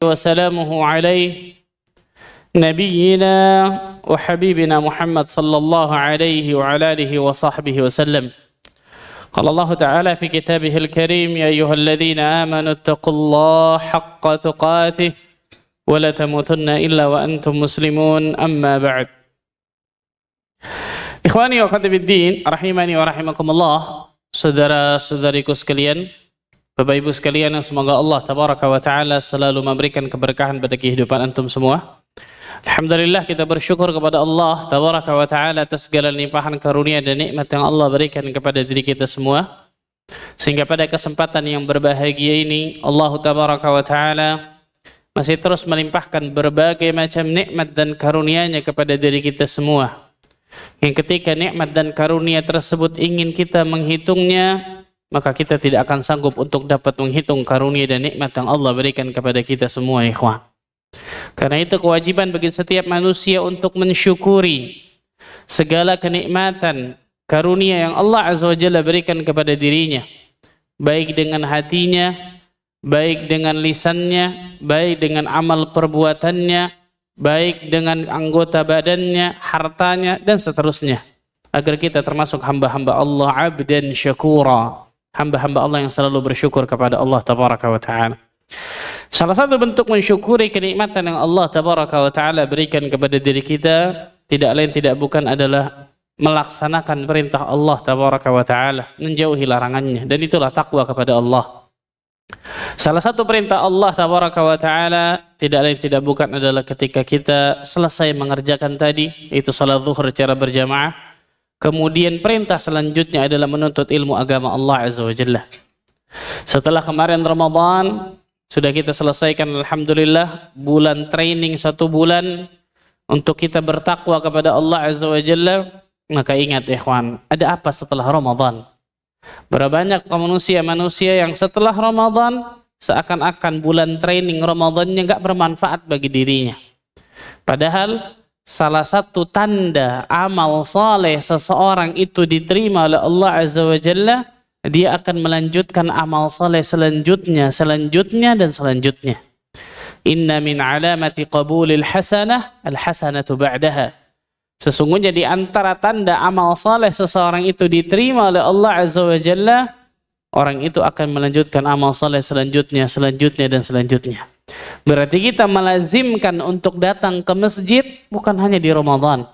وسلامه عليه نبينا وحبيبنا محمد صلى الله عليه وعلى آله وصحبه وسلم. قال الله تعالى في كتابه الكريم: يا أيها الذين آمنوا اتقوا الله حق تقاته ولا تموتن إلا وأنتم مسلمون. أما بعد. Ikhwani wa akhwati fiddin, rahimani wa rahimakumullah, saudara-saudariku sekalian, Bapak Ibu sekalian yang semoga Allah tabaraka wa taala selalu memberikan keberkahan pada kehidupan antum semua. Alhamdulillah, kita bersyukur kepada Allah tabaraka wa taala atas segala limpahan karunia dan nikmat yang Allah berikan kepada diri kita semua, sehingga pada kesempatan yang berbahagia ini Allah tabaraka wa taala masih terus melimpahkan berbagai macam nikmat dan karunia-Nya kepada diri kita semua. Yang ketika nikmat dan karunia tersebut ingin kita menghitungnya, maka kita tidak akan sanggup untuk dapat menghitung karunia dan nikmat yang Allah berikan kepada kita semua, ikhwan. Karena itu kewajiban bagi setiap manusia untuk mensyukuri segala kenikmatan karunia yang Allah Azza wa Jalla berikan kepada dirinya, baik dengan hatinya, baik dengan lisannya, baik dengan amal perbuatannya, baik dengan anggota badannya, hartanya, dan seterusnya, agar kita termasuk hamba-hamba Allah, abdan syakura, hamba-hamba Allah yang selalu bersyukur kepada Allah tabaraka wa ta'ala. Salah satu bentuk mensyukuri kenikmatan yang Allah tabaraka wa ta'ala berikan kepada diri kita tidak lain tidak bukan adalah melaksanakan perintah Allah tabaraka wa ta'ala, menjauhi larangannya, dan itulah takwa kepada Allah. Salah satu perintah Allah tabaraka wa ta'ala tidak lain tidak bukan adalah ketika kita selesai mengerjakan tadi, yaitu salat zuhur secara berjamaah, kemudian perintah selanjutnya adalah menuntut ilmu agama Allah Azza wa Jalla. Setelah kemarin Ramadan sudah kita selesaikan, alhamdulillah, bulan training 1 bulan untuk kita bertakwa kepada Allah Azza wa Jalla. Maka ingat ikhwan, ada apa setelah Ramadan? Berapa banyak manusia yang setelah Ramadan seakan-akan bulan training Ramadannya nggak bermanfaat bagi dirinya. Padahal salah satu tanda amal saleh seseorang itu diterima oleh Allah Azza wa Jalla, dia akan melanjutkan amal saleh selanjutnya, dan selanjutnya. Inna min alamati qabulil hasanah al-hasanatu ba'daha. Sesungguhnya di antara tanda amal saleh seseorang itu diterima oleh Allah Azza wa Jalla, orang itu akan melanjutkan amal saleh selanjutnya, dan selanjutnya. Berarti kita melazimkan untuk datang ke masjid bukan hanya di Ramadan.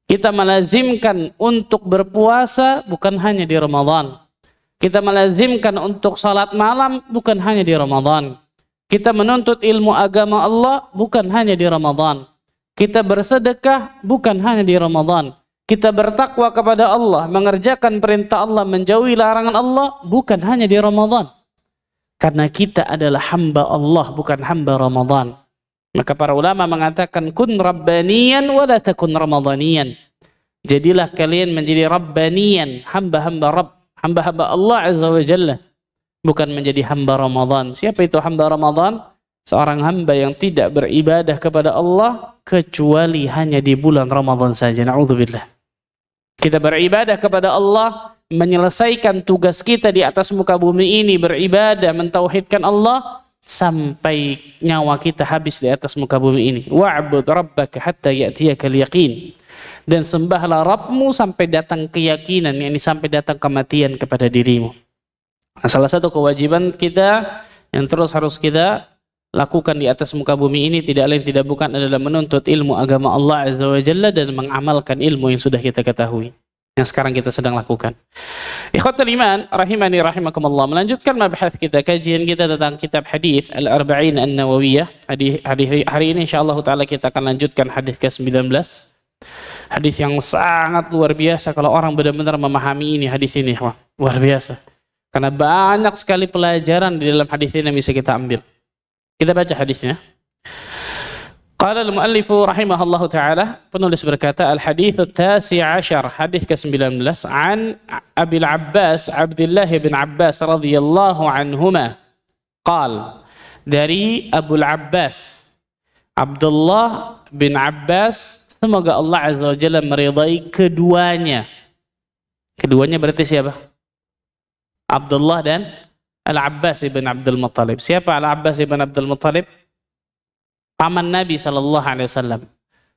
Kita melazimkan untuk berpuasa bukan hanya di Ramadan. Kita melazimkan untuk salat malam bukan hanya di Ramadan. Kita menuntut ilmu agama Allah bukan hanya di Ramadan. Kita bersedekah bukan hanya di Ramadan. Kita bertakwa kepada Allah, mengerjakan perintah Allah, menjauhi larangan Allah bukan hanya di Ramadan. Karena kita adalah hamba Allah, bukan hamba Ramadan. Maka para ulama mengatakan kun rabbaniyan wa la takun ramadaniyan. Jadilah kalian menjadi rabbaniyan, hamba-hamba Rabb, hamba-hamba Allah Azza wa Jalla, bukan menjadi hamba Ramadan. Siapa itu hamba Ramadan? Seorang hamba yang tidak beribadah kepada Allah kecuali hanya di bulan Ramadan saja. Na'udzubillah. Kita beribadah kepada Allah, menyelesaikan tugas kita di atas muka bumi ini, beribadah, mentauhidkan Allah sampai nyawa kita habis di atas muka bumi ini. Wa'bud rabbaka hatta ya'tiyakal yaqin. Dan sembahlah Rabbmu sampai datang keyakinan, yakni sampai datang kematian kepada dirimu. Nah, salah satu kewajiban kita yang terus harus kita lakukan di atas muka bumi ini tidak lain tidak bukan adalah menuntut ilmu agama Allah Azza wa Jalla dan mengamalkan ilmu yang sudah kita ketahui, yang sekarang kita sedang lakukan. Ikhwatul iman, rahimani rahimakumullah, melanjutkan mabahas kita, kajian kita tentang kitab hadis Al-Arba'in An-Nawawiyah. Hari ini insyaallah taala kita akan lanjutkan hadis ke-19. Hadis yang sangat luar biasa kalau orang benar-benar memahami ini, hadis ini, luar biasa. Karena banyak sekali pelajaran di dalam hadis ini yang bisa kita ambil. Kita baca hadisnya. Qala al-muallifu rahimahullahu ta'ala, penulis berkata, al-hadithu tasi' ashar, hadis ke-19, an Abil Abbas, Abdullah bin Abbas radhiyallahu anhuma, qal, dari Abul Abbas, Abdullah bin Abbas, semoga Allah Azza wa Jalla meridai keduanya. Keduanya berarti siapa? Abdullah dan Al-Abbas ibn Abdul Muttalib. Siapa Al-Abbas ibn Abdul Muttalib? paman Nabi sallallahu alaihi wasallam.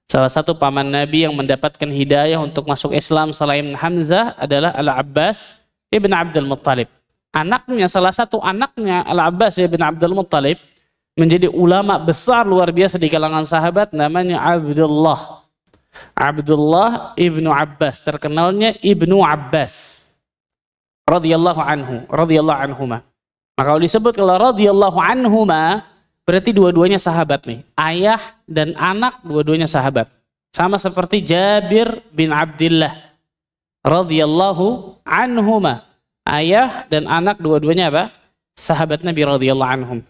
Salah satu paman Nabi yang mendapatkan hidayah untuk masuk Islam selain Hamzah adalah Al-Abbas ibn Abdul Muttalib. Anaknya, salah satu anaknya Al-Abbas ibn Abdul Muttalib menjadi ulama besar luar biasa di kalangan sahabat, namanya Abdullah. Abdullah ibnu Abbas, terkenalnya Ibnu Abbas radhiyallahu anhuma. Maka kalau disebut kalau radhiyallahu anhuma berarti dua-duanya sahabat nih. Ayah dan anak dua-duanya sahabat. Sama seperti Jabir bin Abdullah radhiyallahu anhuma. Ayah dan anak dua-duanya apa? Sahabat Nabi radhiyallahu anhum.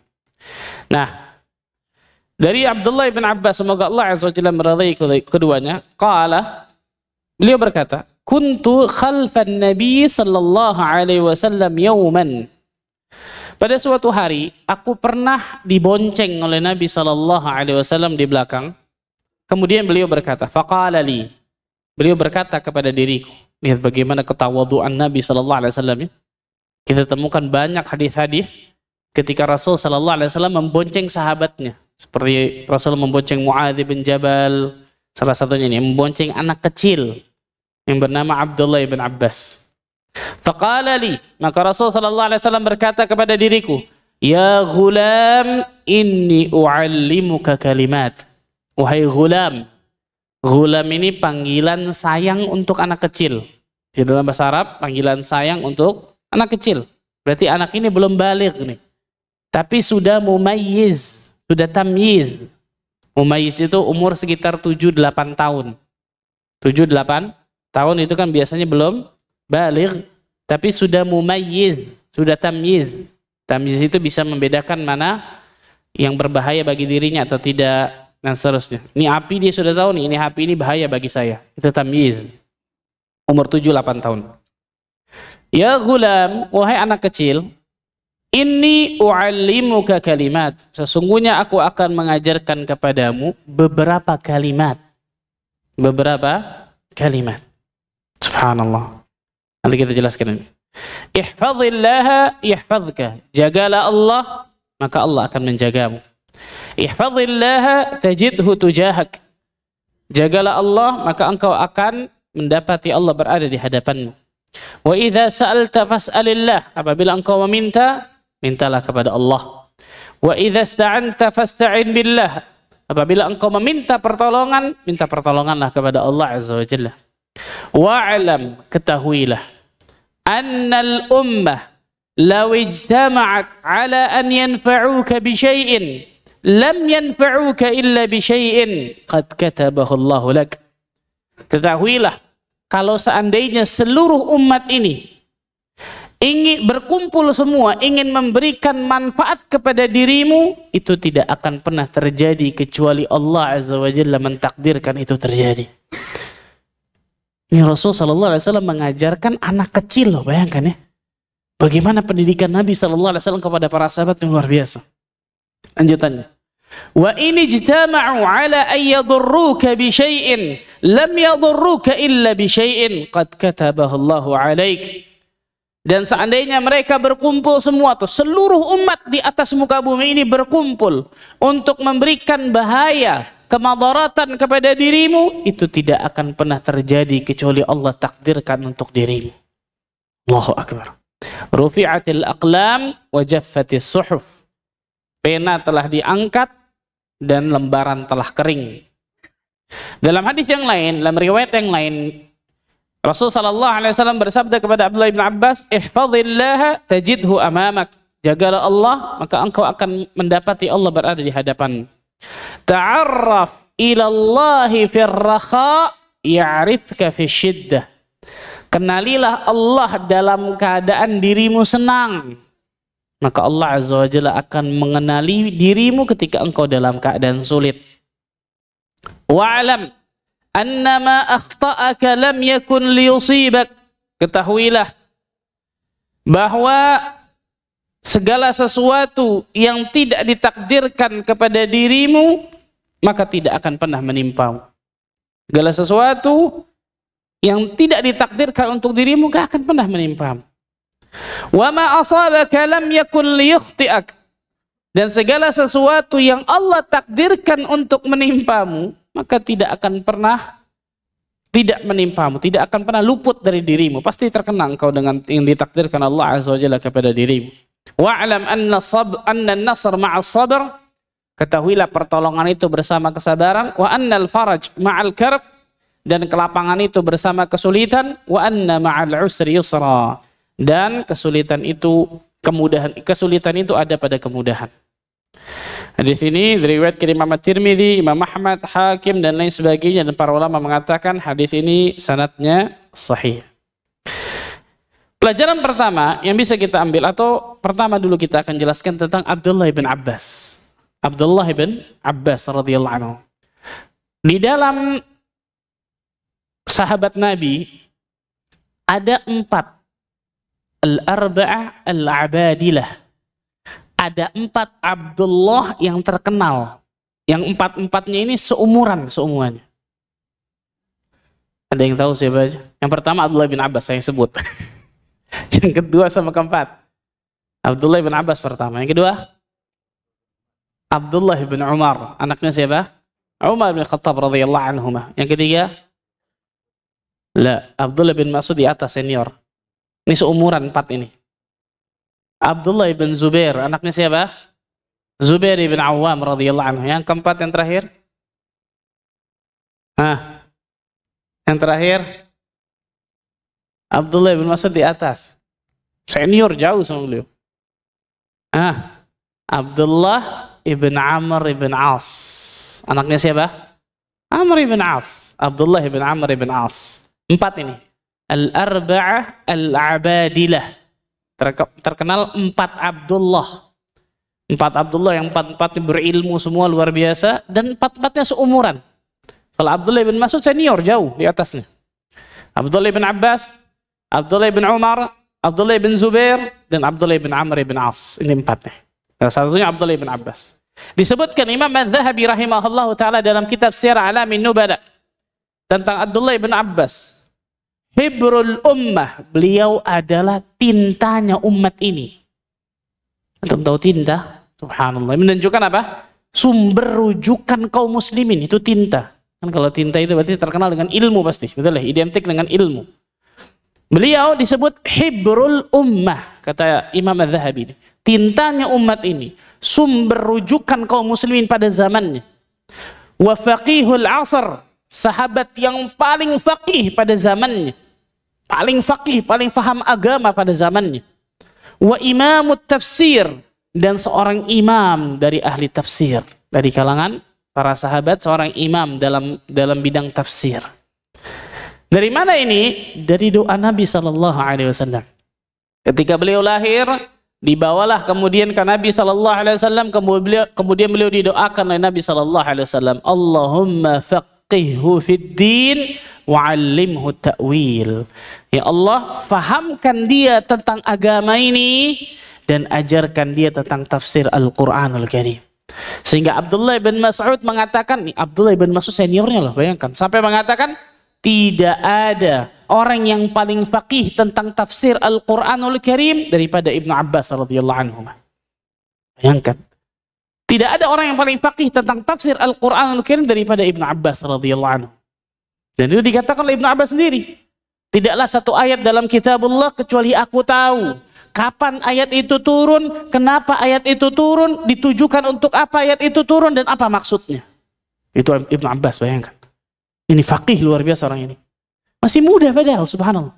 Nah, dari Abdullah bin Abbas, semoga Allah azza wa jalla meridai keduanya, qala, beliau berkata, kuntu khalfan Nabi sallallahu alaihi wasallam yauman. Pada suatu hari, aku pernah dibonceng oleh Nabi sallallahu alaihi wasallam di belakang. Kemudian beliau berkata, faqala li. Beliau berkata kepada diriku, lihat bagaimana ketawaduan Nabi sallallahu alaihi wasallam ya. Kita temukan banyak hadis-hadis ketika Rasul sallallahu alaihi wasallam membonceng sahabatnya. Seperti Rasul membonceng Muadz bin Jabal, salah satunya ini membonceng anak kecil yang bernama Abdullah bin Abbas. Faqala li, maka Rasul sallallahu alaihi wasallam berkata kepada diriku, ya ghulam, inni u'allimuka kalimat. Wahai ghulam. Ghulam ini panggilan sayang untuk anak kecil. Di dalam bahasa Arab, panggilan sayang untuk anak kecil. Berarti anak ini belum baligh nih. Tapi sudah mumayyiz, sudah tamyiz. Mumayyiz itu umur sekitar 7-8 tahun. 7-8 tahun itu kan biasanya belum baligh, tapi sudah mumayyiz, sudah tamyiz. Tamyiz itu bisa membedakan mana yang berbahaya bagi dirinya atau tidak, dan seterusnya. Ini api dia sudah tahu nih, ini api ini bahaya bagi saya. Itu tamyiz. Umur 7-8 tahun. Ya ghulam, wahai anak kecil, inni u'allimuka kalimat. Sesungguhnya aku akan mengajarkan kepadamu beberapa kalimat. Beberapa kalimat. Subhanallah. Nanti kita jelaskan ini. Ihfazillaha yahfazka. Jagalah Allah, maka Allah akan menjagamu. Ihfazillaha tajidhu tujahak. Jagalah Allah, maka engkau akan mendapati Allah berada di hadapanmu. Wa idza sa'alta fas'alillah. Apabila engkau meminta, mintalah kepada Allah. Wa idza ista'anta fasta'in billah. Apabila engkau meminta pertolongan, minta pertolonganlah kepada Allah azza wa jalla. Wa'lam, ketahuilah, annal ummah law ijtama'at ala an yanfa'uka bi syai'in lam yanfa'uka illa bi syai'in qad katabahu Allahu lak. Ketahuilah, kalau seandainya seluruh umat ini ingin berkumpul semua, ingin memberikan manfaat kepada dirimu, itu tidak akan pernah terjadi kecuali Allah azza wa jalla mentakdirkan itu terjadi. Ini Rasul sallallahu alaihi wasallam mengajarkan anak kecil loh, bayangkan ya. Bagaimana pendidikan Nabi sallallahu alaihi wasallam kepada para sahabat yang luar biasa. Lanjutannya. Wa in ijtama'u ala an yadurruka bi syai'in lam yadurruka illa bi syai'in qad katabahu Allahu 'alaik. Dan seandainya mereka berkumpul semua tuh, seluruh umat di atas muka bumi ini berkumpul untuk memberikan bahaya, kemadaratan kepada dirimu, itu tidak akan pernah terjadi kecuali Allah takdirkan untuk dirimu. Allahu akbar. Rufi'atil aqlam wa jaffatis suhuf. Pena telah diangkat dan lembaran telah kering. Dalam hadis yang lain, dalam riwayat yang lain, Rasul sallallahu alaihi wasallam bersabda kepada Abdullah bin Abbas, "Ihfazillaha tajidhu amamak." Jagalah Allah, maka engkau akan mendapati Allah berada di hadapanmu. Ta'arraf ila Allahi fir rakha ya'rifka fi syiddah. Kenalilah Allah dalam keadaan dirimu senang, maka Allah azza wa jalla akan mengenali dirimu ketika engkau dalam keadaan sulit. Wa'lam annama akhta'aka lam yakun liyusibak. Ketahuilah bahwa segala sesuatu yang tidak ditakdirkan kepada dirimu maka tidak akan pernah menimpamu. Segala sesuatu yang tidak ditakdirkan untuk dirimu gak akan pernah menimpamu. Wa ma asabaka lam yakun liyukhti'ak. dan segala sesuatu yang Allah takdirkan untuk menimpamu, maka tidak akan pernah tidak menimpamu, tidak akan pernah luput dari dirimu. Pasti terkena engkau dengan yang ditakdirkan Allah Azza wa Jalla kepada dirimu. Wa'lam anna an-nasr ma'as sabr, ketahuilah pertolongan itu bersama kesabaran. Wa annal faraj ma'al karb, dan kelapangan itu bersama kesulitan. Wa anna ma'al usri yusra, dan kesulitan itu kesulitan itu ada pada kemudahan. Hadis ini diriwayatkan Imam At-Tirmidzi, Imam Ahmad, Hakim dan lain sebagainya, dan para ulama mengatakan hadis ini sanadnya sahih. Pelajaran pertama yang bisa kita ambil, atau pertama dulu kita akan jelaskan tentang Abdullah bin Abbas. Abdullah bin Abbas radhiyallahu anhu. Di dalam sahabat Nabi ada 4 al-arba'ah al-abadilah. Ada 4 Abdullah yang terkenal. Yang 4-4-nya ini seumuran semuanya. Ada yang tahu siapa aja? Yang pertama Abdullah bin Abbas, saya sebut. Yang kedua sama keempat Abdullah bin Abbas pertama. Yang kedua Abdullah bin Umar, anaknya siapa? Umar bin Khattab radhiyallahu anhuma. Yang ketiga Abdullah bin Mas'ud di atas, senior. Ini seumuran 4 ini. Abdullah bin Zubair, anaknya siapa? Zubair bin Awam radhiyallahu anhu. Yang keempat, yang terakhir? Yang terakhir Abdullah bin Mas'ud di atas. Senior jauh sama beliau. Abdullah ibn Amr ibn As. Anaknya siapa? Amr ibn As. Abdullah ibn Amr ibn As. 4 ini. Al-arba'ah al-abadilah. Terkenal 4 Abdullah. 4 Abdullah yang 4-4 berilmu semua luar biasa, dan 4-4-nya seumuran. Kalau Abdullah bin Mas'ud senior jauh di atasnya. Abdullah bin Abbas, Abdullah bin Umar, Abdullah bin Zubair, dan Abdullah bin Amr bin As. Ini 4-nya. Salah satunya Abdullah bin Abbas. Disebutkan Imam Az-Zahabi rahimahullah ta'ala dalam kitab Syiar A'lamin Nubala tentang Abdullah bin Abbas. Hibrul ummah, beliau adalah tintanya umat ini. Antum tahu tinta? Subhanallah. Menunjukkan apa? Sumber rujukan kaum muslimin itu tinta. Kan kalau tinta itu berarti terkenal dengan ilmu pasti, betul ya? Identik dengan ilmu. Beliau disebut hibrul ummah, kata Imam Az-Zahabi. Tintanya umat ini, sumber rujukan kaum muslimin pada zamannya. Wa faqihul asr, sahabat yang paling faqih pada zamannya. Paling faqih, paling faham agama pada zamannya. Wa imamut tafsir, dan seorang imam dari ahli tafsir. Dari kalangan para sahabat, seorang imam dalam bidang tafsir. Dari mana ini? Dari doa Nabi SAW. Ketika beliau lahir, dibawalah kemudian ke Nabi SAW, kemudian beliau didoakan oleh Nabi SAW. Allahumma faqihhu fid din wa'allimhu ta'wil. Ya Allah, fahamkan dia tentang agama ini dan ajarkan dia tentang tafsir Al-Quranul Karim. Sehingga Abdullah bin Mas'ud mengatakan, Abdullah bin Mas'ud seniornya loh, bayangkan, sampai mengatakan tidak ada orang yang paling faqih tentang tafsir Al-Quranul Karim daripada Ibnu Abbas radhiyallahu anhu. Bayangkan, tidak ada orang yang paling faqih tentang tafsir Al-Quranul Karim daripada Ibnu Abbas radhiyallahu anhu. Dan itu dikatakan oleh Ibnu Abbas sendiri. Tidaklah satu ayat dalam kitabullah kecuali aku tahu kapan ayat itu turun, kenapa ayat itu turun, ditujukan untuk apa ayat itu turun, dan apa maksudnya. Itu Ibnu Abbas, bayangkan. Ini faqih luar biasa orang ini. Masih muda padahal, subhanallah.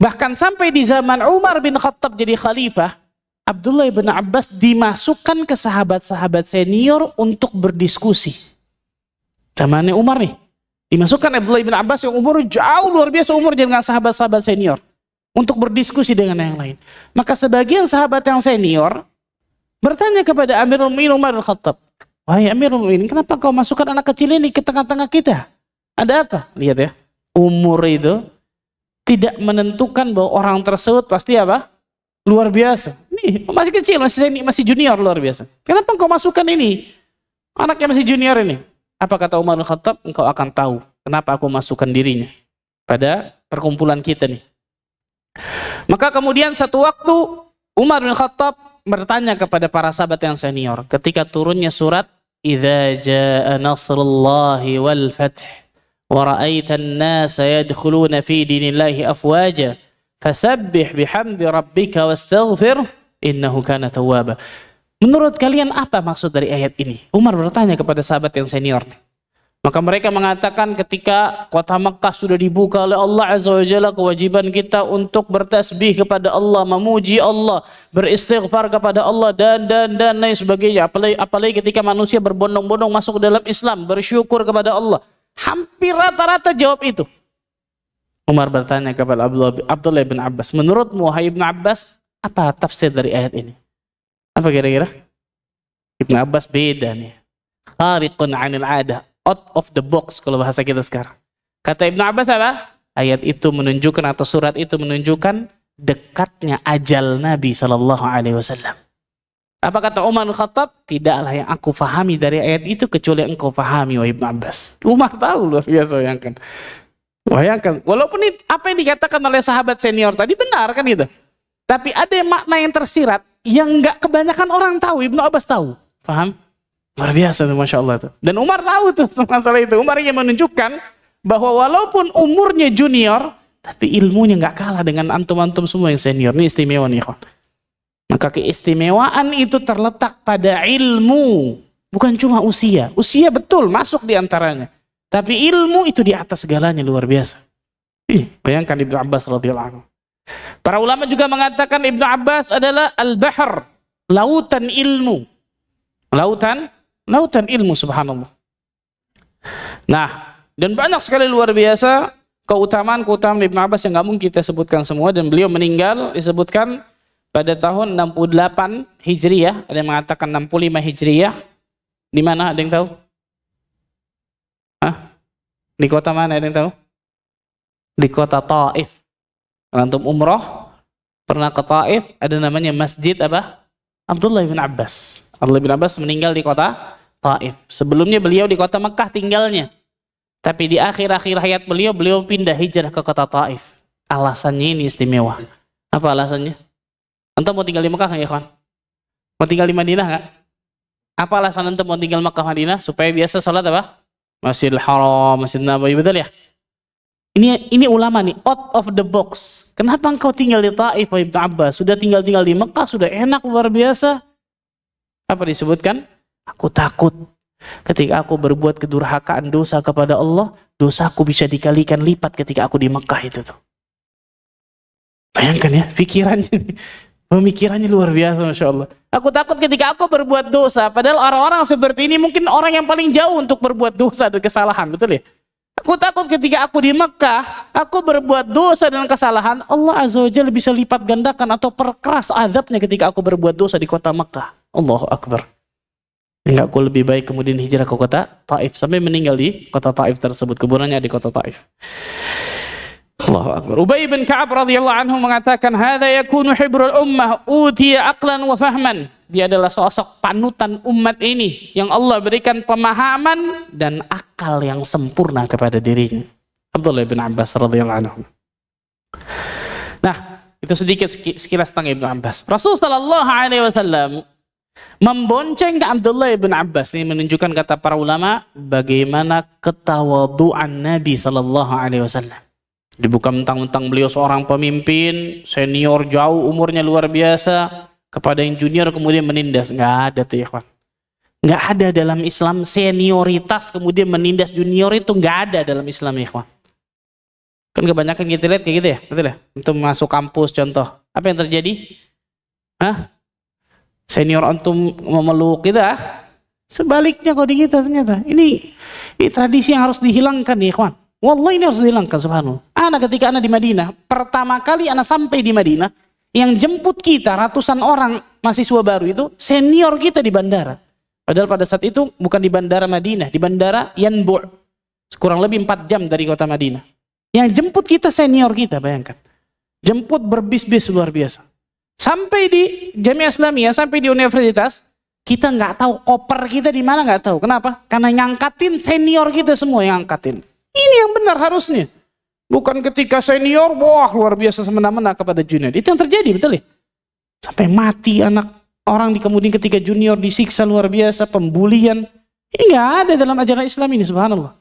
Bahkan sampai di zaman Umar bin Khattab jadi khalifah, Abdullah bin Abbas dimasukkan ke sahabat-sahabat senior untuk berdiskusi. Zamannya Umar nih. Dimasukkan Abdullah bin Abbas yang umur jauh luar biasa umur dengan sahabat-sahabat senior untuk berdiskusi dengan yang lain. Maka sebagian sahabat yang senior bertanya kepada Amirul Mukminin Umar bin Khattab, "Wahai Amirul Mukminin, kenapa kau masukkan anak kecil ini ke tengah-tengah kita? Ada apa?" Lihat ya, umur itu tidak menentukan bahwa orang tersebut pasti apa? Luar biasa. Nih, masih kecil, masih junior luar biasa. Kenapa kau masukkan ini? Anaknya masih junior ini. Apa kata Umar bin Khattab? Engkau akan tahu kenapa aku masukkan dirinya pada perkumpulan kita nih. Maka kemudian satu waktu Umar bin Khattab bertanya kepada para sahabat yang senior ketika turunnya surat Idza jaa nasrullahi wal fath wa ra'aitan nasa yadkhuluna fi dinillahi afwaja fasabbih bihamdi rabbika wastaghfir innahu kana tawwaba. Menurut kalian apa maksud dari ayat ini? Umar bertanya kepada sahabat yang senior. Maka mereka mengatakan ketika kota Makkah sudah dibuka oleh Allah Azza wa Jalla, kewajiban kita untuk bertasbih kepada Allah, memuji Allah, beristighfar kepada Allah dan lain sebagainya. Apalagi ketika manusia berbondong-bondong masuk ke dalam Islam, bersyukur kepada Allah. Hampir rata-rata jawab itu. Umar bertanya kepada Abdullah bin Abbas, menurutmu wahai Ibn Abbas, apa tafsir dari ayat ini? Apa kira-kira? Ibn Abbas beda nih. Khariqun 'anil 'adah. Out of the box kalau bahasa kita sekarang. Kata Ibnu Abbas apa? Ayat itu menunjukkan atau surat itu menunjukkan dekatnya ajal Nabi SAW. Apa kata Umar bin Khattab? Tidaklah yang aku fahami dari ayat itu kecuali yang engkau fahami wahai Ibnu Abbas. Umar tahu luar biasa, bayangkan. Walaupun apa yang dikatakan oleh sahabat senior tadi benar kan itu. Tapi ada makna yang tersirat yang nggak kebanyakan orang tahu. Ibnu Abbas tahu. Paham? Luar biasa tuh, Masya Allah tuh. Dan Umar tahu tuh masalah itu. Umar yang menunjukkan bahwa walaupun umurnya junior, tapi ilmunya nggak kalah dengan antum-antum semua yang senior. Ini istimewa nih, kawan. Maka keistimewaan itu terletak pada ilmu, bukan cuma usia. Usia betul masuk di antaranya, tapi ilmu itu di atas segalanya, luar biasa. Bayangkan Ibnu Abbas radhiyallahu anhu. Para ulama juga mengatakan Ibnu Abbas adalah al-bahr, lautan ilmu. Lautan ilmu, subhanallah. Nah, dan banyak sekali luar biasa keutamaan Ibnu Abbas yang nggak mungkin kita sebutkan semua. Dan beliau meninggal disebutkan pada tahun 68 Hijriyah. Ada yang mengatakan 65 Hijriyah. Di mana? Ada yang tahu? Di kota mana, ada yang tahu? Di kota Taif. Antum umroh pernah ke Taif, ada namanya Masjid apa? Abdullah bin Abbas. Abdullah bin Abbas meninggal di kota Taif. Sebelumnya beliau di kota Mekah tinggalnya. Tapi di akhir-akhir hayat beliau pindah hijrah ke kota Taif. Alasannya ini istimewa. Apa alasannya? Antum mau tinggal di Mekah nggak ya, kawan? Mau tinggal di Madinah nggak? Apa alasan antum mau tinggal Mekah Madinah? Supaya biasa salat apa? Masjidil Haram, Masjid Nabawi, betul ya? Ini ulama nih, out of the box. Kenapa engkau tinggal di Taif, Ibnu Abbas? Sudah tinggal di Mekah, sudah enak, luar biasa. Apa disebutkan? Aku takut ketika aku berbuat kedurhakaan dosa kepada Allah, dosaku bisa dikalikan lipat ketika aku di Mekah itu tuh. Bayangkan ya, pemikirannya luar biasa, Masya Allah. Aku takut ketika aku berbuat dosa, padahal orang-orang seperti ini mungkin orang yang paling jauh untuk berbuat dosa dan kesalahan, betul ya? Aku takut ketika aku di Mekah, aku berbuat dosa dan kesalahan, Allah Azza wa Jalla bisa lipat gandakan atau perkeras azabnya ketika aku berbuat dosa di kota Mekah. Allahu Akbar. Enggak, aku lebih baik kemudian hijrah ke kota Taif sampai meninggal di kota Taif tersebut. Kuburannya di kota Taif. Allahu Akbar. Ubay bin Ka'ab radhiyallahu anhu mengatakan, "Hadza yakunu hibrul ummah utiya aqlan wa fahman." Dia adalah sosok panutan umat ini yang Allah berikan pemahaman dan akal yang sempurna kepada dirinya. Abdullah bin Abbas radhiyallahu anhu. Nah, itu sedikit sekilas tentang Ibnu Abbas. Rasul sallallahu alaihi wasallam membonceng ke Abdullah bin Abbas. Ini menunjukkan, kata para ulama, bagaimana ketawaduan Nabi sallallahu alaihi wasallam. Bukan mentang-mentang beliau seorang pemimpin senior jauh umurnya luar biasa, kepada yang junior kemudian menindas. Nggak ada tuh ya, kawan. Nggak ada dalam Islam senioritas kemudian menindas junior, itu nggak ada dalam Islam ya, kawan. Kan kebanyakan kita lihat kayak gitu ya, betul ya? Untuk masuk kampus contoh, apa yang terjadi? Senior antum memeluk kita, sebaliknya kalau di kita ternyata. Ini tradisi yang harus dihilangkan ya, kawan. Wallahi ini harus dihilangkan, subhanallah. Anak ketika anak di Madinah, pertama kali anak sampai di Madinah, yang jemput kita ratusan orang mahasiswa baru itu senior kita di bandara. Padahal pada saat itu bukan di bandara Madinah, di bandara Yanbu'. Kurang lebih 4 jam dari kota Madinah. Yang jemput kita senior kita, bayangkan. Jemput berbis-bis luar biasa. Sampai di Jamiah Islamiyah, sampai di universitas, kita nggak tahu koper kita di mana, nggak tahu. Kenapa? Karena ngangkatin senior kita semua yang ngangkatin. Ini yang benar harusnya. Bukan ketika senior, wah luar biasa semena-mena kepada junior. Itu yang terjadi, betul ya? Sampai mati anak orang kemudian ketika junior disiksa luar biasa, pembulian. Ini nggak ada dalam ajaran Islam ini, subhanallah.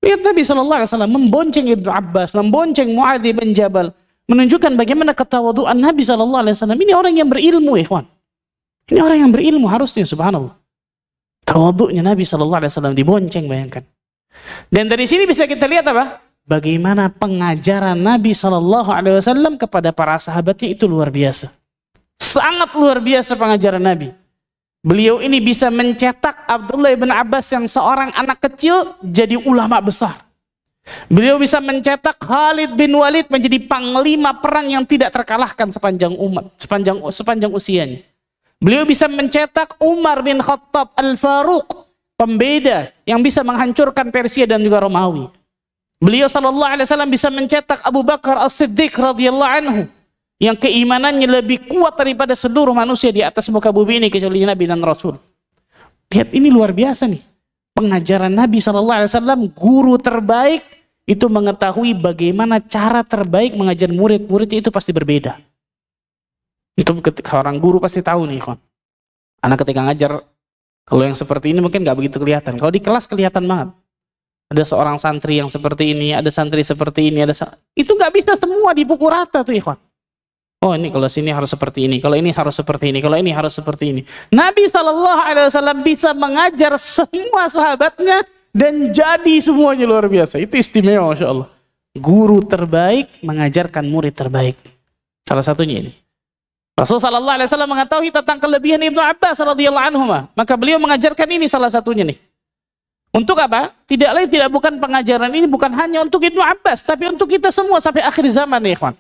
Lihat Nabi SAW membonceng Ibnu Abbas, membonceng Mu'adz bin Jabal, menunjukkan bagaimana ketawaduan Nabi SAW. Ini orang yang berilmu, ikhwan. Ini orang yang berilmu harusnya, subhanallah. Tawadunya Nabi SAW dibonceng, bayangkan. Dan dari sini bisa kita lihat apa? Bagaimana pengajaran Nabi SAW kepada para sahabatnya itu luar biasa. Sangat luar biasa pengajaran Nabi. Beliau ini bisa mencetak Abdullah bin Abbas yang seorang anak kecil jadi ulama besar. Beliau bisa mencetak Khalid bin Walid menjadi panglima perang yang tidak terkalahkan sepanjang sepanjang usianya. Beliau bisa mencetak Umar bin Khattab Al-Faruq, pembeda yang bisa menghancurkan Persia dan juga Romawi. Beliau SAW bisa mencetak Abu Bakar As-Siddiq radhiyallahu anhu, yang keimanannya lebih kuat daripada seluruh manusia di atas muka bumi ini kecuali Nabi dan Rasul. Lihat, ini luar biasa nih. Pengajaran Nabi SAW, guru terbaik itu mengetahui bagaimana cara terbaik mengajar murid-murid itu pasti berbeda. Itu ketika orang guru pasti tahu nih, kawan. Anak ketika ngajar, kalau yang seperti ini mungkin nggak begitu kelihatan. Kalau di kelas kelihatan banget. Ada seorang santri yang seperti ini, ada santri seperti ini, itu nggak bisa semua dipukul rata tuh, ikhwan. Oh, ini kalau sini harus seperti ini, kalau ini harus seperti ini, kalau ini harus seperti ini. Nabi SAW bisa mengajar semua sahabatnya dan jadi semuanya luar biasa. Itu istimewa, Masya Allah. Guru terbaik mengajarkan murid terbaik. Salah satunya ini. Rasulullah SAW mengetahui tentang kelebihan Ibnu Abbas radhiyallahu anhu, maka beliau mengajarkan ini salah satunya nih. Untuk apa? Tidak lain tidak bukan pengajaran ini bukan hanya untuk Ibnu Abbas, tapi untuk kita semua sampai akhir zaman nih, ikhwan.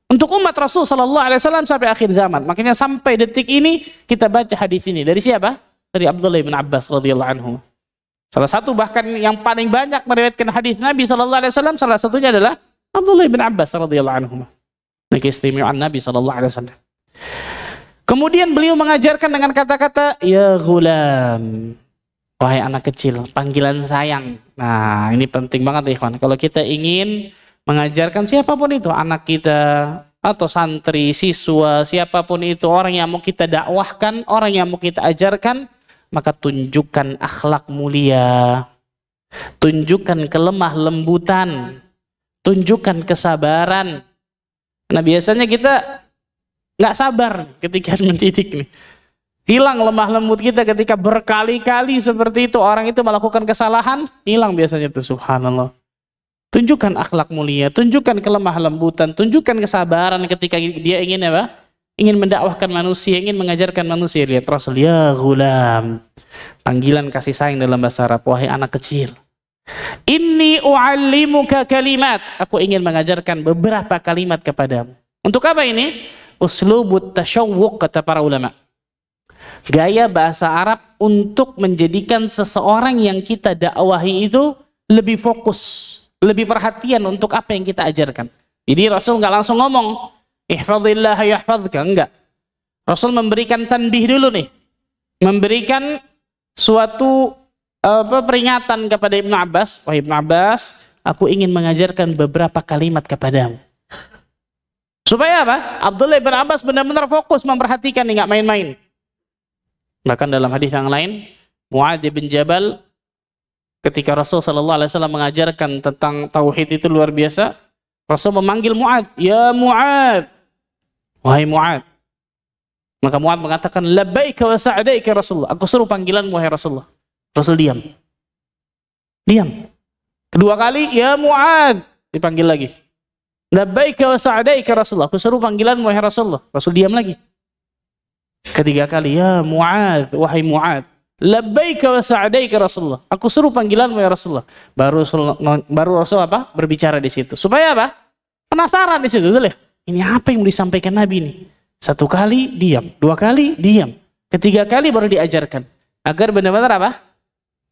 Untuk umat Rasul sallallahu alaihi wasallam sampai akhir zaman. Makanya sampai detik ini kita baca hadis ini dari siapa? Dari Abdullah bin Abbas radhiyallahu anhu. Salah satu bahkan yang paling banyak meriwayatkan hadis Nabi sallallahu alaihi wasallam salah satunya adalah Abdullah bin Abbas radhiyallahu anhu. Ini keistimewaan Nabi sallallahu alaihi wasallam. Kemudian beliau mengajarkan dengan kata-kata ya ghulam. Wahai anak kecil, panggilan sayang. Nah, ini penting banget, ikhwan. Kalau kita ingin mengajarkan siapapun itu, anak kita atau santri, siswa, siapapun itu, orang yang mau kita dakwahkan, orang yang mau kita ajarkan, maka tunjukkan akhlak mulia, tunjukkan kelemah lembutan, tunjukkan kesabaran. Nah, biasanya kita nggak sabar ketika mendidik nih. Hilang lemah lembut kita ketika berkali-kali seperti itu, orang itu melakukan kesalahan, hilang biasanya tuh, subhanallah. Tunjukkan akhlak mulia, tunjukkan kelemah lembutan, tunjukkan kesabaran ketika dia ingin apa? Ingin mendakwahkan manusia, ingin mengajarkan manusia. Lihat Rasul, ya ghulam. Panggilan kasih sayang dalam bahasa Arab, wahai anak kecil. Inni u'allimuka kalimat. Aku ingin mengajarkan beberapa kalimat kepadamu. Untuk apa ini? Uslubut tasyawwuq, kata para ulama. Gaya bahasa Arab untuk menjadikan seseorang yang kita dakwahi itu lebih fokus, lebih perhatian untuk apa yang kita ajarkan. Jadi Rasul nggak langsung ngomong ihfazillah yahfazka, enggak. Rasul memberikan tanbih dulu nih, memberikan suatu peringatan kepada Ibnu Abbas. Wahai Ibnu Abbas, aku ingin mengajarkan beberapa kalimat kepadamu. Supaya apa? Abdullah bin Abbas benar-benar fokus memperhatikan nih, nggak main-main. Bahkan dalam hadis yang lain, Mu'adz bin Jabal ketika Rasul sallallahu alaihi wasallam mengajarkan tentang tauhid itu luar biasa, Rasul memanggil Mu'adz, "Ya Mu'adz." Wahai Mu'adz. Maka Mu'adz mengatakan, "Labbaika wa sa'daika Rasulullah." Aku suruh panggilan wahai Rasulullah. Rasul diam. Diam. Kedua kali, "Ya Mu'adz." Dipanggil lagi. "Labbaika wa sa'daika Rasulullah." Aku suruh panggilan wahai Rasulullah. Rasul diam lagi. Ketiga kali, "Ya Mu'adz, wahai Mu'adz." "Labbaika wa sa'daika Rasulullah." Aku suruh panggilan wahai Rasulullah. Baru Rasul apa? Berbicara di situ. Supaya apa? Penasaran di situ, betul ya? Ini apa yang disampaikan Nabi ini? Satu kali diam, dua kali diam, ketiga kali baru diajarkan. Agar benar-benar apa?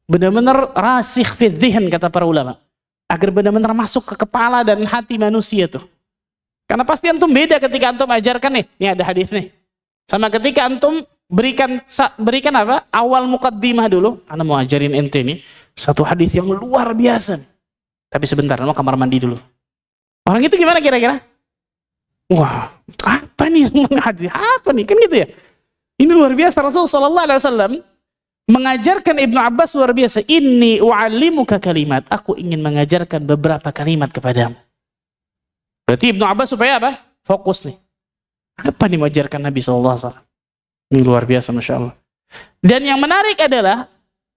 Benar-benar rasikh fi dzihn, kata para ulama. Agar benar-benar masuk ke kepala dan hati manusia tuh. Karena pasti antum beda ketika antum ajarkan nih. Ini ada hadis nih. Sama ketika antum berikan apa? Awal mukaddimah dulu. Ana mau ajarin ente nih satu hadis yang luar biasa. Tapi sebentar, mau kamar mandi dulu. Orang itu gimana kira-kira? Wah, apa nih semua hadis? Apa nih? Kan gitu ya. Ini luar biasa. Rasul sallallahu alaihi wasallam mengajarkan Ibnu Abbas luar biasa. Inni u'allimuka kalimat. Aku ingin mengajarkan beberapa kalimat kepadamu. Berarti Ibnu Abbas supaya apa? Fokus nih. Apa nih mengajarkan Nabi sallallahu alaihi wasallam? Ini luar biasa, Masya Allah. Dan yang menarik adalah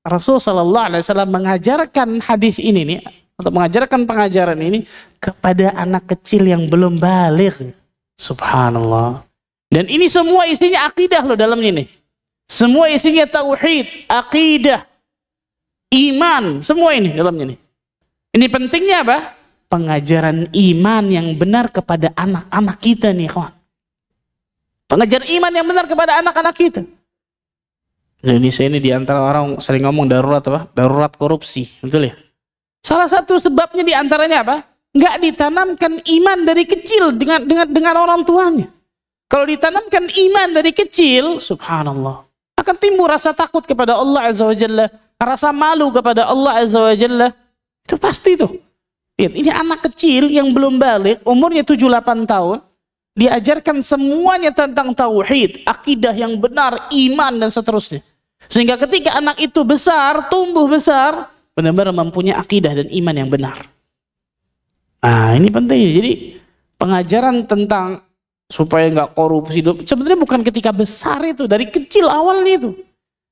Rasul sallallahu alaihi wasallam mengajarkan hadis ini nih, atau mengajarkan pengajaran ini kepada anak kecil yang belum baligh. Subhanallah. Dan ini semua isinya akidah loh dalam ini. Semua isinya tauhid, akidah, iman, semua ini dalam ini. Ini pentingnya apa? Pengajaran iman yang benar kepada anak-anak kita nih, kawan. Pengajaran iman yang benar kepada anak-anak kita. Indonesia ini diantara orang sering ngomong darurat apa? Darurat korupsi, betul ya? Salah satu sebabnya diantaranya apa? Nggak ditanamkan iman dari kecil dengan orang tuanya. Kalau ditanamkan iman dari kecil, subhanallah, akan timbul rasa takut kepada Allah Azza wa Jalla, rasa malu kepada Allah Azza wa Jalla. Itu pasti tuh. Lihat, ini anak kecil yang belum balik, umurnya 7-8 tahun, diajarkan semuanya tentang tauhid, akidah yang benar, iman dan seterusnya. Sehingga ketika anak itu besar, tumbuh besar, benar-benar mempunyai akidah dan iman yang benar. Nah, ini penting. Jadi pengajaran tentang supaya nggak korupsi sebenarnya bukan ketika besar itu, dari kecil awalnya itu.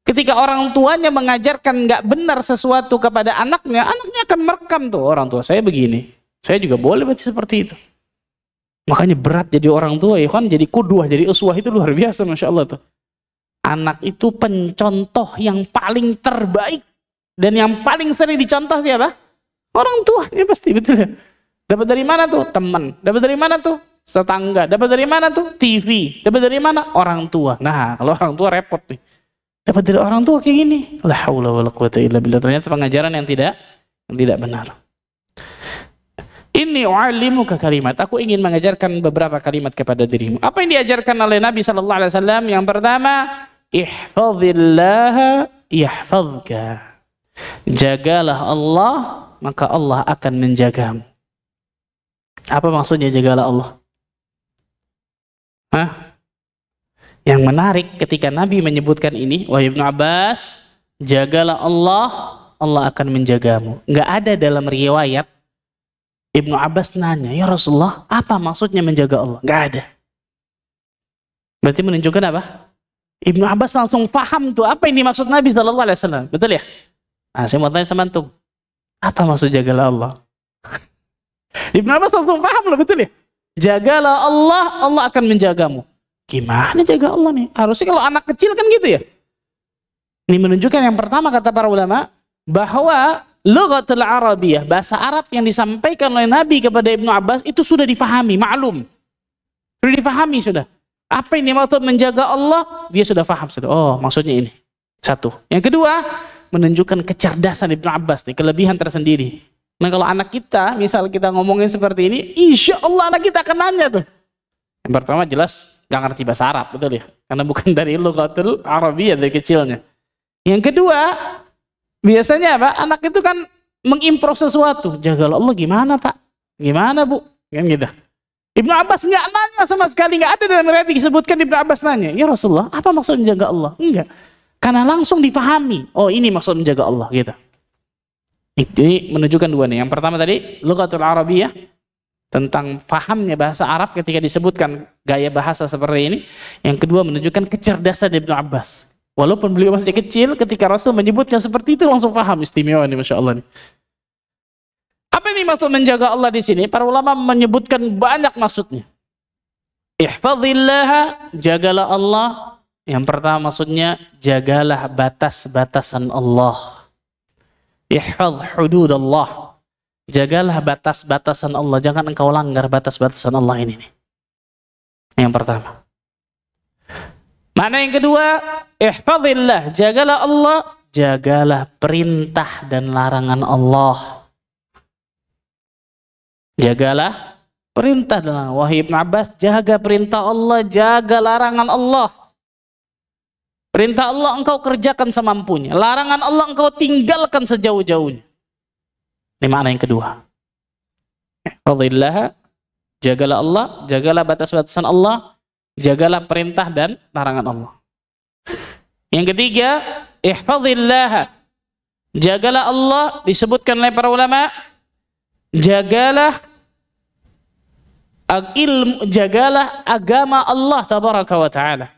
Ketika orang tuanya mengajarkan nggak benar sesuatu kepada anaknya, anaknya akan merekam tuh, orang tua saya begini, saya juga boleh berarti seperti itu. Makanya berat jadi orang tua ya kan, jadi qudwah, jadi uswah itu luar biasa, Masya Allah tuh. Anak itu pencontoh yang paling terbaik dan yang paling sering dicontoh siapa? Orang tuanya pasti, betul ya. Dapat dari mana tuh? Teman. Dapat dari mana tuh? Tetangga. Dapat dari mana tuh? TV. Dapat dari mana? Orang tua. Nah, kalau orang tua repot nih. Dapat dari orang tua kayak gini. La haula wala quwata illa billah. Ternyata pengajaran yang tidak benar. Inni u'allimuka kalimat. Aku ingin mengajarkan beberapa kalimat kepada dirimu. Apa yang diajarkan oleh Nabi sallallahu alaihi wasallam? Yang pertama, ihfazillaha yahfazka. Jagalah Allah, maka Allah akan menjagamu. Apa maksudnya jagalah Allah? Hah? Yang menarik ketika Nabi menyebutkan ini, wahai Ibnu Abbas, jagalah Allah, Allah akan menjagamu. Nggak ada dalam riwayat Ibnu Abbas nanya, ya Rasulullah, apa maksudnya menjaga Allah? Nggak ada. Berarti menunjukkan apa? Ibnu Abbas langsung paham tuh apa ini maksud Nabi sallallahu alaihi wasallam. Betul ya? Nah, saya mau tanya sama antum. Apa maksud jagalah Allah? Ibnu Abbas langsung paham loh, betul ya? Jagalah Allah, Allah akan menjagamu. Gimana jaga Allah nih? Harusnya kalau anak kecil kan gitu ya. Ini menunjukkan yang pertama kata para ulama, bahwa lughatul Arabiyah, bahasa Arab yang disampaikan oleh Nabi kepada Ibnu Abbas itu sudah difahami, maklum. Sudah difahami sudah. Apa ini maksud menjaga Allah? Dia sudah paham sudah. Oh, maksudnya ini. Satu. Yang kedua, menunjukkan kecerdasan Ibnu Abbas nih, kelebihan tersendiri. Nah, kalau anak kita, misal kita ngomongin seperti ini, insya Allah anak kita akan nanya tuh. Yang pertama jelas gak ngerti bahasa Arab, betul ya? Karena bukan dari lughatul Arabiyah dari kecilnya. Yang kedua, biasanya apa? Anak itu kan mengimprove sesuatu. Jagalah Allah gimana Pak? Gimana Bu? Kan gitu. Ibnu Abbas nggak nanya sama sekali, nggak ada dalam riwayat disebutkan Ibnu Abbas nanya, ya Rasulullah, apa maksud menjaga Allah? Enggak. Karena langsung dipahami. Oh, ini maksud menjaga Allah gitu. Ini menunjukkan dua nih. Yang pertama tadi lughatul Arabiyah, tentang pahamnya bahasa Arab ketika disebutkan gaya bahasa seperti ini. Yang kedua menunjukkan kecerdasan Ibnu Abbas. Walaupun beliau masih kecil, ketika Rasul menyebutnya seperti itu langsung paham. Istimewa nih, Masya Allah nih. Apa ini maksud menjaga Allah di sini? Para ulama menyebutkan banyak maksudnya. Ihfazillaha, jagalah Allah. Yang pertama maksudnya jagalah batas-batasan Allah. Ihfaz hududallah. Jagalah batas-batasan Allah. Jangan engkau langgar batas-batasan Allah ini nih. Yang pertama. Makna yang kedua, ihfazillah, jagalah Allah, jagalah perintah dan larangan Allah. Jagalah perintah dan larangan. Wahai Ibnu Abbas, jaga perintah Allah, jaga larangan Allah. Perintah Allah engkau kerjakan semampunya. Larangan Allah engkau tinggalkan sejauh-jauhnya. Ini makna yang kedua. Ihfazillah, jagalah Allah, jagalah batas-batasan Allah, jagalah perintah dan larangan Allah. Yang ketiga, ihfazillah. Jagalah Allah, disebutkan oleh para ulama, jagalah jagalah agama Allah tabaraka wa ta'ala.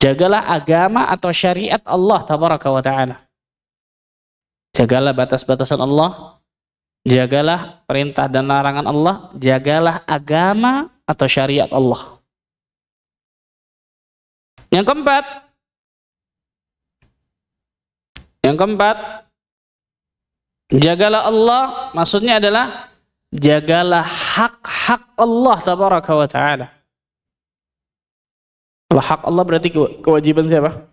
Jagalah agama atau syariat Allah tabaraka wa ta'ala. Jagalah batas-batasan Allah, jagalah perintah dan larangan Allah, jagalah agama atau syariat Allah. Yang keempat, jagalah Allah, maksudnya adalah jagalah hak-hak Allah tabaraka wa ta'ala. Kalau hak Allah berarti kewajiban siapa?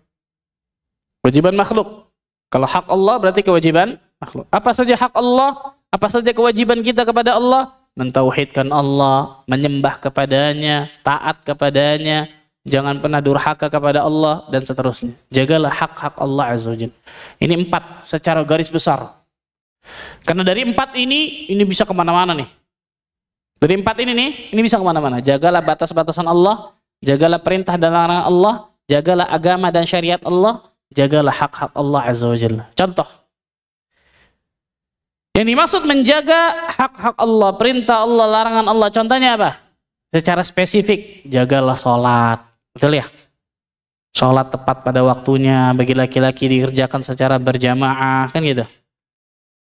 Kewajiban makhluk. Kalau hak Allah berarti kewajiban makhluk. Apa saja hak Allah? Apa saja kewajiban kita kepada Allah? Mentauhidkan Allah, menyembah kepadanya, taat kepadanya, jangan pernah durhaka kepada Allah, dan seterusnya. Jagalah hak-hak Allah azza wa jalla. Ini 4 secara garis besar. Karena dari 4 ini bisa kemana-mana nih. Dari 4 ini bisa kemana-mana. Jagalah batas-batasan Allah, jagalah perintah dan larangan Allah, jagalah agama dan syariat Allah, jagalah hak-hak Allah azza wa jalla. Contoh. Yang dimaksud menjaga hak-hak Allah, perintah Allah, larangan Allah, contohnya apa? Secara spesifik, jagalah sholat. Betul ya? Sholat tepat pada waktunya, bagi laki-laki dikerjakan secara berjamaah, kan gitu.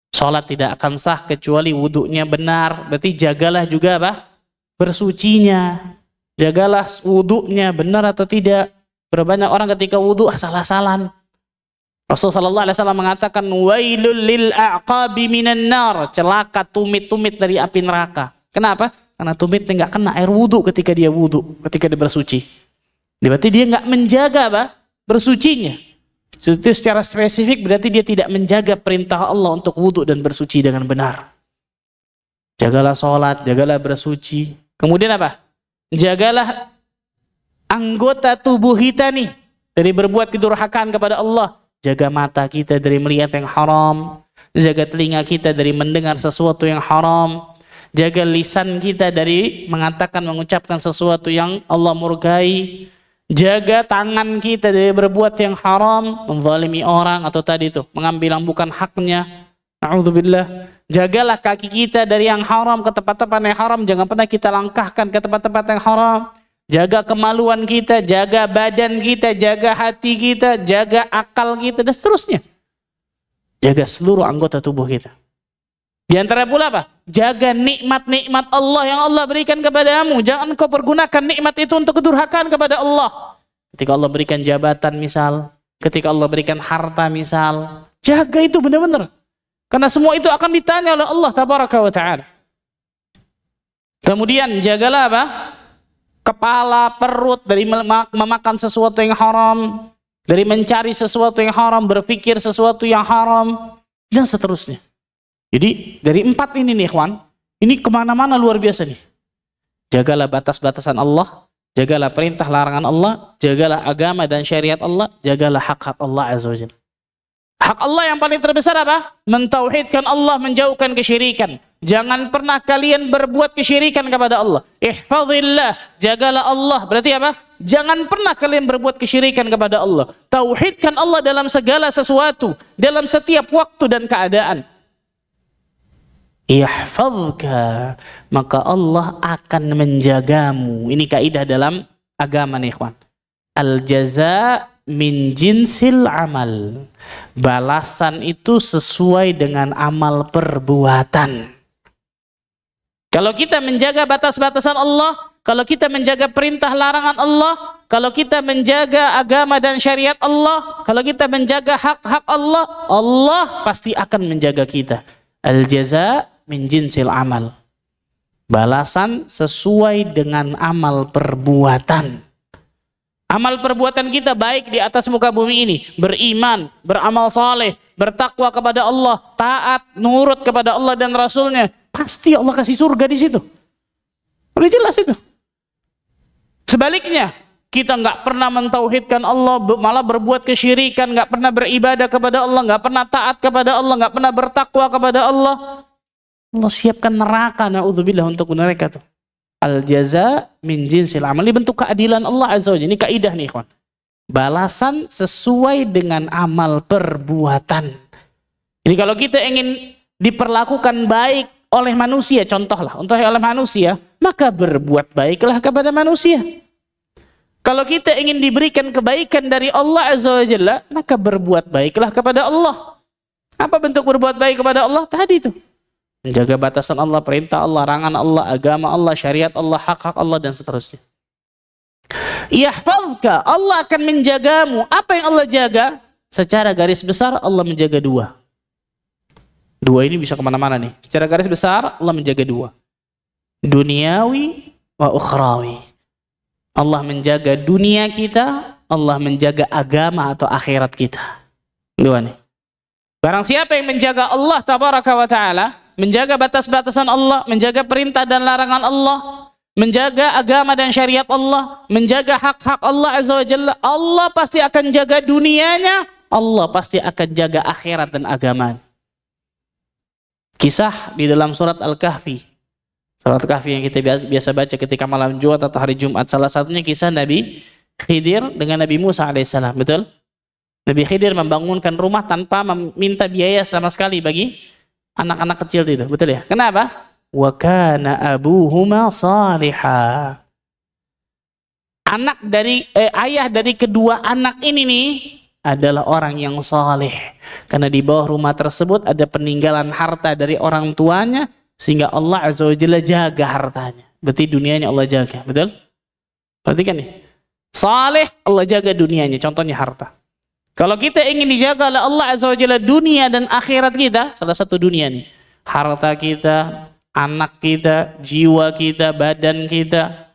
Sholat tidak akan sah kecuali wudhunya benar. Berarti jagalah juga apa? Bersucinya. Jagalah wudhunya benar atau tidak. Berbanyak orang ketika wudhu asal-asalan. Rasulullah SAW mengatakan, wailul lil a'qabi minan nar, celaka tumit-tumit dari api neraka. Kenapa? Karena tumitnya nggak kena air wudhu ketika dia wudhu, ketika dia bersuci. Berarti dia nggak menjaga apa? Bersucinya. Itu secara spesifik berarti dia tidak menjaga perintah Allah untuk wudhu dan bersuci dengan benar. Jagalah sholat, jagalah bersuci. Kemudian apa? Jagalah anggota tubuh kita nih dari berbuat kedurhakaan kepada Allah. Jaga mata kita dari melihat yang haram, jaga telinga kita dari mendengar sesuatu yang haram, jaga lisan kita dari mengatakan, mengucapkan sesuatu yang Allah murkai, jaga tangan kita dari berbuat yang haram, menzalimi orang, atau tadi itu mengambil yang bukan haknya. Na'udzubillah. Jagalah kaki kita dari yang haram ke tempat-tempat yang haram, jangan pernah kita langkahkan ke tempat-tempat yang haram. Jaga kemaluan kita, jaga badan kita, jaga hati kita, jaga akal kita, dan seterusnya. Jaga seluruh anggota tubuh kita. Di antara pula apa? Jaga nikmat-nikmat Allah yang Allah berikan kepadamu. Jangan kau pergunakan nikmat itu untuk kedurhakaan kepada Allah. Ketika Allah berikan jabatan misal, ketika Allah berikan harta misal, jaga itu benar-benar. Karena semua itu akan ditanya oleh Allah tabaraka wa ta'ala. Kemudian jagalah apa? Kepala, perut dari memakan sesuatu yang haram, dari mencari sesuatu yang haram, berpikir sesuatu yang haram, dan seterusnya. Jadi dari 4 ini nih ikhwan, ini kemana-mana luar biasa nih. Jagalah batas-batasan Allah, jagalah perintah larangan Allah, jagalah agama dan syariat Allah, jagalah hak-hak Allah azza wa jalla. Hak Allah yang paling terbesar apa? Mentauhidkan Allah, menjauhkan kesyirikan. Jangan pernah kalian berbuat kesyirikan kepada Allah. Ihfazillah, jagalah Allah. Berarti apa? Jangan pernah kalian berbuat kesyirikan kepada Allah. Tauhidkan Allah dalam segala sesuatu, dalam setiap waktu dan keadaan. Ihfazka, maka Allah akan menjagamu. Ini kaidah dalam agama nih, ikhwan. Al-jaza min jinsil amal. Balasan itu sesuai dengan amal perbuatan. Kalau kita menjaga batas-batasan Allah, kalau kita menjaga perintah larangan Allah, kalau kita menjaga agama dan syariat Allah, kalau kita menjaga hak-hak Allah, Allah pasti akan menjaga kita. Al-jaza min jinsil amal. Balasan sesuai dengan amal perbuatan. Amal perbuatan kita baik di atas muka bumi ini, beriman, beramal saleh, bertakwa kepada Allah, taat, nurut kepada Allah dan Rasulnya, pasti Allah kasih surga di situ. Udah jelas itu. Sebaliknya, kita nggak pernah mentauhidkan Allah, malah berbuat kesyirikan, nggak pernah beribadah kepada Allah, nggak pernah taat kepada Allah, nggak pernah bertakwa kepada Allah, Allah siapkan neraka, na'udzubillah, untuk mereka tuh. Al-jaza min jinsil amal. Ini bentuk keadilan Allah azza wa jalla. Ini kaidah nih, ikhwan. Balasan sesuai dengan amal perbuatan. Jadi kalau kita ingin diperlakukan baik oleh manusia, contohlah, untuk oleh manusia, maka berbuat baiklah kepada manusia. Kalau kita ingin diberikan kebaikan dari Allah Azza wa Jalla, maka berbuat baiklah kepada Allah. Apa bentuk berbuat baik kepada Allah? Tadi itu. Menjaga batasan Allah, perintah Allah, larangan Allah, agama Allah, syariat Allah, hak-hak Allah, dan seterusnya. Yahfazka, Allah akan menjagamu. Apa yang Allah jaga? Secara garis besar Allah menjaga dua. Dua ini bisa kemana-mana nih. Secara garis besar Allah menjaga dua. Duniawi wa ukhrawi. Allah menjaga dunia kita, Allah menjaga agama atau akhirat kita. Dua nih. Barang siapa yang menjaga Allah tabaraka wa ta'ala, menjaga batas-batasan Allah, menjaga perintah dan larangan Allah, menjaga agama dan syariat Allah, menjaga hak-hak Allah Azza wa Jalla, Allah pasti akan jaga dunianya, Allah pasti akan jaga akhirat dan agama. Kisah di dalam surat Al-Kahfi. Surat Al-Kahfi yang kita biasa baca ketika malam Jumat atau hari Jumat. Salah satunya kisah Nabi Khidir dengan Nabi Musa alaihissalam. Betul? Nabi Khidir membangunkan rumah tanpa meminta biaya sama sekali bagi anak-anak kecil itu. Betul ya? Kenapa? Wa kana abuhuma salihah. Ayah dari kedua anak ini nih adalah orang yang saleh. Karena di bawah rumah tersebut ada peninggalan harta dari orang tuanya, sehingga Allah Azza wa Jalla jaga hartanya. Berarti dunianya Allah jaga. Betul? Perhatikan nih. Saleh, Allah jaga dunianya. Contohnya harta. Kalau kita ingin dijaga oleh Allah Azza wa Jalla dunia dan akhirat kita, salah satu dunia nih. Harta kita, anak kita, jiwa kita, badan kita.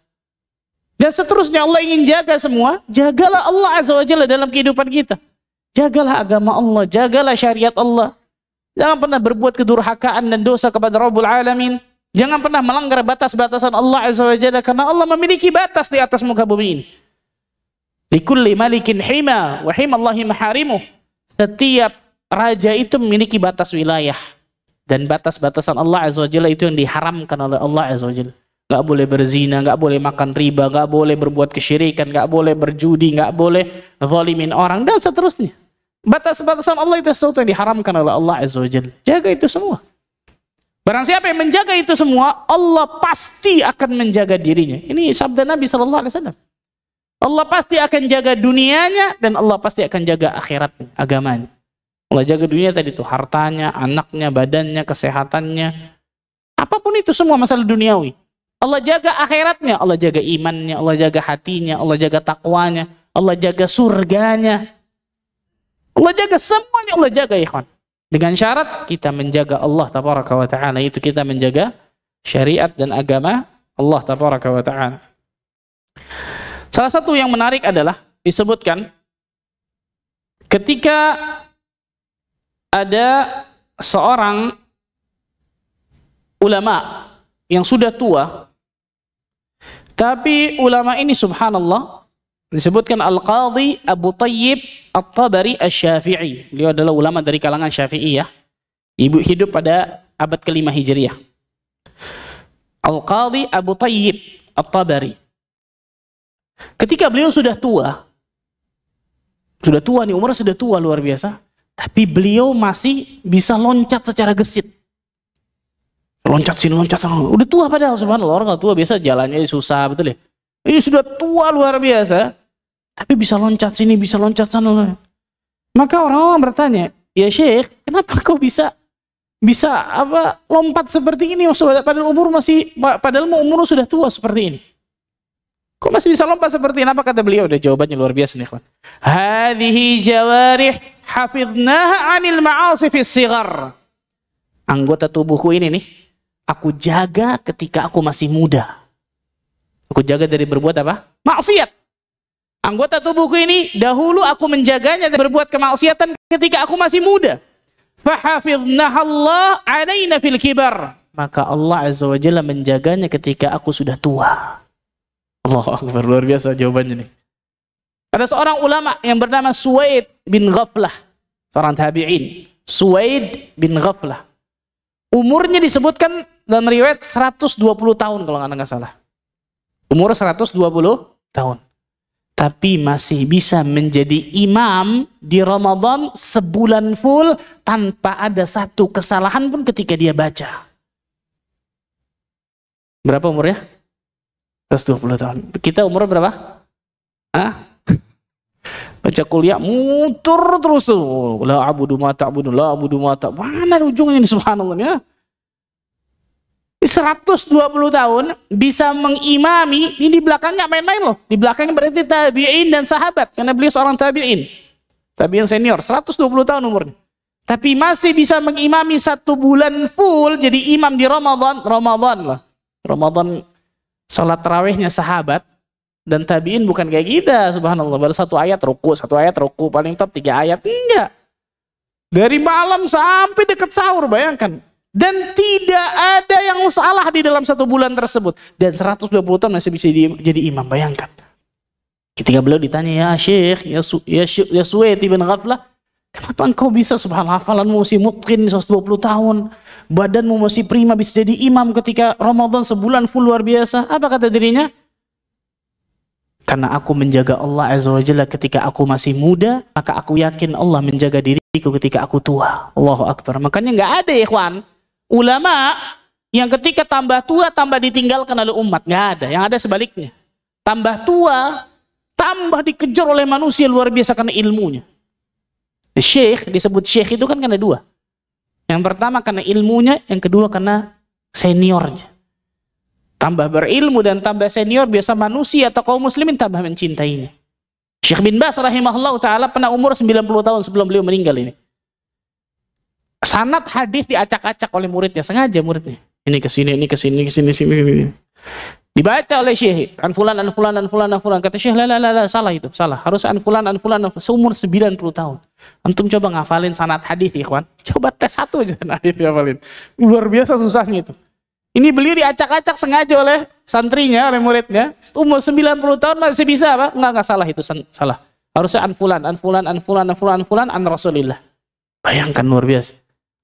Dan seterusnya Allah ingin jaga semua. Jagalah Allah Azza wa Jalla dalam kehidupan kita. Jagalah agama Allah, jagalah syariat Allah. Jangan pernah berbuat kedurhakaan dan dosa kepada Rabbul Alamin. Jangan pernah melanggar batas-batasan Allah Azza wa Jalla, karena Allah memiliki batas di atas muka bumi ini. Likulli malikin hima wa himallahi maharimuh. Setiap raja itu memiliki batas wilayah, dan batas-batasan Allah Azza wa Jalla itu yang diharamkan oleh Allah Azza wa Jalla. Gak boleh berzina, gak boleh makan riba, gak boleh berbuat kesyirikan, gak boleh berjudi, gak boleh zalimin orang, dan seterusnya. Batas-batasan Allah itu sesuatu yang diharamkan oleh Allah Azza wa Jalla. Jaga itu semua. Barang siapa yang menjaga itu semua, Allah pasti akan menjaga dirinya. Ini sabda Nabi SAW. Allah pasti akan jaga dunianya, dan Allah pasti akan jaga akhiratnya, agamanya. Allah jaga dunia tadi itu, hartanya, anaknya, badannya, kesehatannya. Apapun itu semua masalah duniawi. Allah jaga akhiratnya, Allah jaga imannya, Allah jaga hatinya, Allah jaga takwanya, Allah jaga surganya. Allah jaga semuanya, Allah jaga, ya ikhwan. Dengan syarat kita menjaga Allah tabaraka wa ta'ala, itu kita menjaga syariat dan agama Allah tabaraka wa ta'ala. Salah satu yang menarik adalah disebutkan ketika ada seorang ulama yang sudah tua, tapi ulama ini subhanallah disebutkan Al-Qadhi Abu Tayyib At-Tabari Asy-Syafi'i. Beliau adalah ulama dari kalangan Syafi'iyah. Hidup pada abad ke-5 Hijriah. Al-Qadhi Abu Tayyib At-Tabari. Ketika beliau sudah tua nih, umurnya sudah tua luar biasa, tapi beliau masih bisa loncat secara gesit. Loncat sini, loncat sana. Udah tua padahal, subhanallah. Orang kalau tua biasa jalannya susah, betul ya? Ini sudah tua luar biasa, tapi bisa loncat sini, bisa loncat sana. Maka orang-orang bertanya, ya Syekh, kenapa kau bisa lompat seperti ini? Padahal umur sudah tua seperti ini. Kok masih bisa lompat seperti ini? Apa kata beliau? Udah jawabannya luar biasa nih, kawan. Hadhihi jawarih hafidnaha 'anil ma'asi fis sighar. Anggota tubuhku ini nih, aku jaga ketika aku masih muda. Aku jaga dari berbuat apa? Maksiat. Anggota tubuhku ini dahulu aku menjaganya dari berbuat kemaksiatan ketika aku masih muda. Fahafidnaha Allah 'alaina fil kibar. Maka Allah Azza wa Jalla menjaganya ketika aku sudah tua. Allahu Akbar, luar biasa jawabannya nih. Ada seorang ulama yang bernama Suwaid bin Ghaflah, seorang tabi'in. Suwaid bin Ghaflah. Umurnya disebutkan dalam riwayat 120 tahun kalau nggak salah. Umur 120 tahun. tapi masih bisa menjadi imam di Ramadan sebulan full tanpa ada satu kesalahan pun ketika dia baca. Berapa umurnya? 120 tahun. Kita umur berapa? Hah? Baca kuliah muter terus tuh. La abudu ma ta'budun, la abudu ma ta'budun. Mana ujungnya ini, subhanallah ya? 120 tahun bisa mengimami, ini di belakangnya main-main loh. Di belakangnya berarti tabi'in dan sahabat, karena beliau seorang tabi'in. Tabi'in senior, 120 tahun umurnya. Tapi masih bisa mengimami 1 bulan full jadi imam di Ramadan. Ramadan lah. Ramadan salat tarawihnya sahabat dan tabi'in bukan kayak kita, subhanallah. Baru 1 ayat ruku, paling top 3 ayat. Enggak. Dari malam sampai dekat sahur, bayangkan. Dan tidak ada yang salah di dalam 1 bulan tersebut. Dan 120 tahun masih bisa jadi imam, bayangkan. Ketika beliau ditanya, ya Syekh, ya Suwaid ibn Ghaflah, kenapa engkau bisa, subhanallah, hafalanmu masih mutqin 120 tahun, badanmu masih prima, bisa jadi imam ketika Ramadan sebulan full, luar biasa. Apa kata dirinya? Karena aku menjaga Allah Azza wa Jalla ketika aku masih muda, maka aku yakin Allah menjaga diriku ketika aku tua. Allahu Akbar. Makanya nggak ada, ikhwan, ulama yang ketika tambah tua tambah ditinggalkan oleh umat. Nggak ada. Yang ada sebaliknya. Tambah tua tambah dikejar oleh manusia, luar biasa karena ilmunya. Syekh, disebut syekh itu kan karena 2. Yang pertama karena ilmunya, yang kedua karena seniornya. Tambah berilmu dan tambah senior, biasa manusia atau kaum muslimin tambah mencintainya. Syekh bin Baz rahimahullah ta'ala pernah umur 90 tahun sebelum beliau meninggal ini. Sanad hadis diacak-acak oleh muridnya, sengaja muridnya. Ini ke sini, ini ke sini, sini. Dibaca oleh Syekh, anfulan. Kata Syekh, la, salah itu, salah. Harus anfulan. Seumur 90 tahun. Antum coba ngafalin sanad hadis, ikhwan. Coba tes 1 aja hadis ngafalin. Luar biasa susahnya itu. Ini beliau diacak-acak sengaja oleh santrinya, oleh muridnya. Umur 90 tahun masih bisa apa? Enggak salah itu, salah. Harusnya anfulan an Rasulillah. Bayangkan, luar biasa.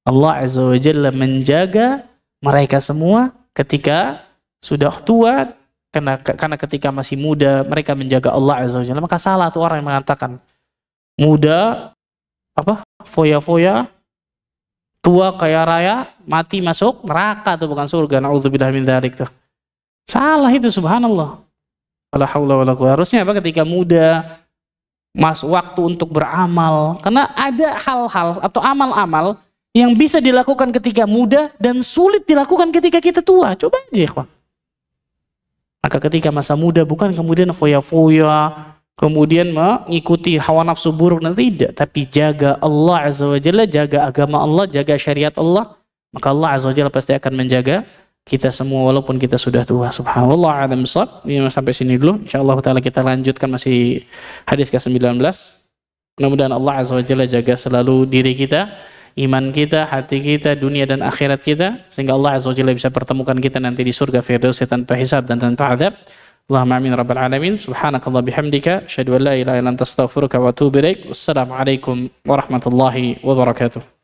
Allah Azza wa Jalla menjaga mereka semua ketika sudah tua, karena ketika masih muda mereka menjaga Allah Azza wa Jalla. Maka salah tuh orang yang mengatakan muda apa? Foya-foya, tua kaya raya, mati masuk neraka, tuh bukan surga. Nauzubillah min dzalik tuh. Salah itu, subhanallah. Wala haula wala quwwata. Harusnya apa? Ketika muda, waktu untuk beramal. Karena ada hal-hal atau amal-amal yang bisa dilakukan ketika muda dan sulit dilakukan ketika kita tua. Coba aja, ikhwan. Maka ketika masa muda bukan kemudian foya-foya, kemudian mengikuti hawa nafsu buruk, nanti tidak. Tapi jaga Allah Azza wa Jalla, jaga agama Allah, jaga syariat Allah. Maka Allah Azza wa Jalla pasti akan menjaga kita semua walaupun kita sudah tua. Subhanallah, a'lam bishawab. Ini sampai sini dulu. Insyaallah taala kita lanjutkan masih hadis ke-19. Mudah-mudahan Allah Azza wa Jalla jaga selalu diri kita, iman kita, hati kita, dunia dan akhirat kita, sehingga Allah Azza wa Jalla bisa pertemukan kita nanti di surga Firdaus tanpa hisab dan tanpa adab. Allahumma amin rabbal alamin. Subhanakallah bihamdika, asyhadu an la ilaha illa anta astaghfiruka wa atubu ilaik. Wassalamualaikum warahmatullahi wabarakatuh.